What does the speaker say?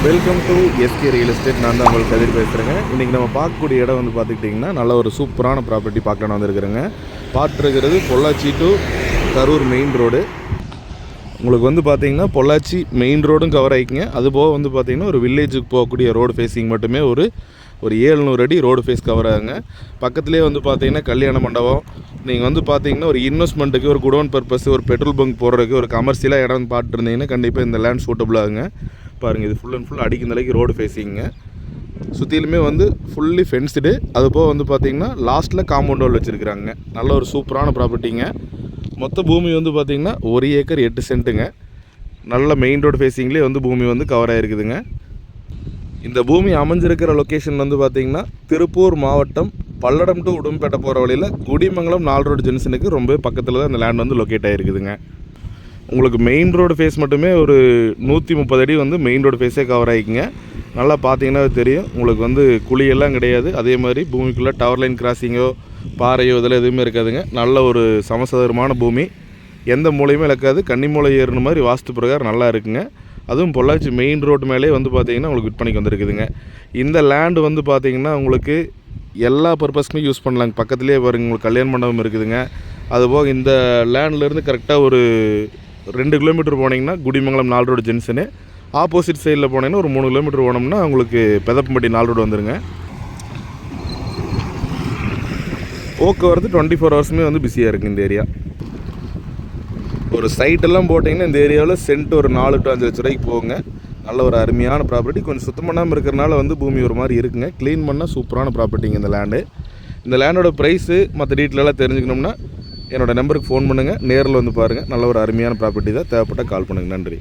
Welcome to SK real estate. நான் தான் உங்களுக்கு கதிர் பேசுகிறேங்க. இன்றைக்கி நம்ம பார்க்கக்கூடிய இடம் வந்து பார்த்துக்கிட்டிங்கன்னா நல்ல ஒரு சூப்பரான ப்ராப்பர்ட்டி பார்க்கலாம் வந்துருக்குறேங்க. பார்த்துருக்கிறது Pollachi to Karur main road. உங்களுக்கு வந்து பார்த்திங்கன்னா பொள்ளாச்சி மெயின் ரோடும் கவர் ஆகிக்குங்க. அதுபோக வந்து பார்த்திங்கன்னா ஒரு வில்லேஜுக்கு போகக்கூடிய ரோடு ஃபேஸிங் மட்டுமே ஒரு 700 அடி ரோடு ஃபேஸ் கவர் ஆகுங்க. பக்கத்துலேயே வந்து பார்த்திங்கன்னா கல்யாண மண்டபம். நீங்கள் வந்து பார்த்திங்கன்னா ஒரு இன்வெஸ்ட்மெண்ட்டுக்கு, ஒரு குடோன் பர்பஸ், ஒரு பெட்ரோல் பங்க் போடுறதுக்கு, ஒரு கமர்ஷியலாக இடம் பார்த்துருந்தீங்கன்னா கண்டிப்பாக இந்த லேண்ட் சூட்டபுள் ஆகுங்க. பாருங்கள், இது ஃபுல் அண்ட் ஃபுல் அடிக்கும் நிலைக்கு ரோடு ஃபேஸிங்க. சுற்றிலுமே வந்து ஃபுல்லி ஃபென்ஸ்டு. அதுபோக வந்து பார்த்திங்கன்னா லாஸ்ட்டில் காம்பவுண்ட் வால் வச்சுருக்குறாங்க. நல்ல ஒரு சூப்பரான ப்ராப்பர்ட்டிங்க. மொத்த பூமி வந்து பார்த்திங்கன்னா 1 ஏக்கர் 8 சென்ட்டுங்க. நல்ல மெயின் ரோடு ஃபேஸிங்லேயே வந்து பூமி வந்து கவர் ஆகிருக்குதுங்க. இந்த பூமி அமைஞ்சிருக்கிற லொக்கேஷன் வந்து பார்த்திங்கன்னா திருப்பூர் மாவட்டம் பல்லடம் டு உடும்பேட்டை போகிற வழியில் குடிமங்கலம் 4 ரோடு ஜங்ஷனுக்கு ரொம்ப பக்கத்தில் தான் இந்த லேண்ட் வந்து லொக்கேட் ஆகிருக்குதுங்க. உங்களுக்கு மெயின் ரோடு ஃபேஸ் மட்டுமே ஒரு 130 அடி வந்து மெயின் ரோடு ஃபேஸே கவர் ஆகிக்குங்க. நல்லா பார்த்தீங்கன்னா தெரியும். உங்களுக்கு வந்து குழியெல்லாம் கிடையாது. அதே மாதிரி பூமிக்குள்ளே டவர் லைன் கிராசிங்கோ பாறையோ இதெல்லாம் எதுவுமே இருக்காதுங்க. நல்ல ஒரு சமசதுரமான பூமி. எந்த மூலையுமே இழக்காது. கன்னி மூலை ஏறுன மாதிரி வாஸ்து பிரகாரம் நல்லா இருக்குங்க. அதுவும் பொள்ளாச்சி மெயின் ரோடு மேலே வந்து பார்த்திங்கன்னா உங்களுக்கு விற்பனைக்கு வந்துருக்குதுங்க. இந்த லேண்டு வந்து பார்த்திங்கன்னா உங்களுக்கு எல்லா பர்பஸ்க்குமே யூஸ் பண்ணலாங்க. பக்கத்துலேயே பாருங்க, உங்களுக்கு கல்யாண மண்டபம் இருக்குதுங்க. அதுபோக இந்த லேண்ட்லேருந்து கரெக்டாக ஒரு 2 கிலோமீட்டர் போனீங்கன்னா குடிமங்கலம் 4 ரோடு ஜங்ஷனு. ஆப்போசிட் சைடில் போனீங்கன்னா ஒரு 3 கிலோமீட்டர் போனோம்னா உங்களுக்கு பெதப்பம்பட்டி 4 ரோடு வந்துருங்க. போக்குவரத்து 24 ஹவர்ஸுமே வந்து பிஸியாக இருக்குது இந்த ஏரியா. ஒரு சைட்டெல்லாம் போட்டிங்கன்னா இந்த ஏரியாவில் சென்ட் ஒரு 4 to 5 லட்ச ரூபாய்க்கு போகுங்க. நல்ல ஒரு அருமையான ப்ராப்பர்ட்டி. கொஞ்சம் சுத்தம் பண்ணாமல் இருக்கிறனால வந்து பூமி ஒரு மாதிரி இருக்குங்க. க்ளீன் பண்ணால் சூப்பரான ப்ராப்பர்ட்டிங்க இந்த லேண்டு. இந்த லேண்டோட ப்ரைஸு மற்ற டீட்டெயிலெல்லாம் தெரிஞ்சுக்கணும்னா என்னோடய நம்பருக்கு ஃபோன் பண்ணுங்கள். நேரில் வந்து பாருங்கள். நல்ல ஒரு அருமையான ப்ராப்பர்ட்டி தான். தேவைப்பட்டால் கால் பண்ணுங்கள். நன்றி.